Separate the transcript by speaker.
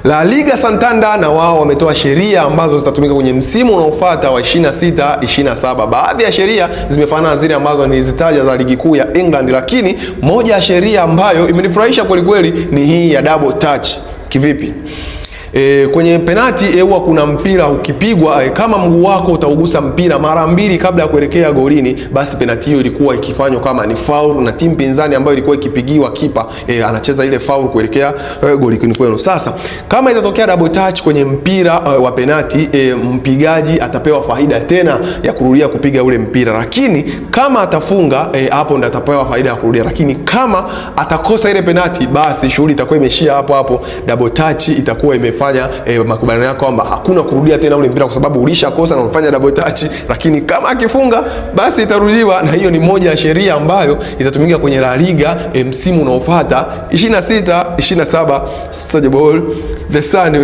Speaker 1: La Liga Santander na wao wametoa sheria ambazo zitatumika kwenye msimu unaofuata wa 26-27. Baadhi ya sheria zimefanana na zile ambazo nilizitaja za ligi kuu ya England, lakini moja ya sheria ambayo imenifurahisha kweli kweli ni hii ya double touch. Kivipi? Kwenye penalti huwa kuna mpira ukipigwa, kama mguu wako utaugusa mpira mara mbili kabla ya kuelekea golini, basi penalti hiyo ilikuwa ikifanywa kama ni foul, na timu pinzani ambayo ilikuwa ikipigiwa kipa anacheza ile foul kuelekea golini kwenu. Sasa kama itatokea double touch kwenye mpira wa penalti, mpigaji atapewa faida tena ya kurudia kupiga ule mpira, lakini kama atafunga hapo ndo atapewa faida ya kurudia, lakini kama atakosa ile penalti, basi shughuli itakuwa imeishia hapo hapo. Double touch itakuwa imefanya makubaliano yako kwamba hakuna kurudia tena ule mpira kwa sababu ulishakosa na unafanya double touch, lakini kama akifunga basi itarudiwa. Na hiyo ni moja ya sheria ambayo itatumika kwenye La Liga msimu unaofuata 26-27. Ball the Sun.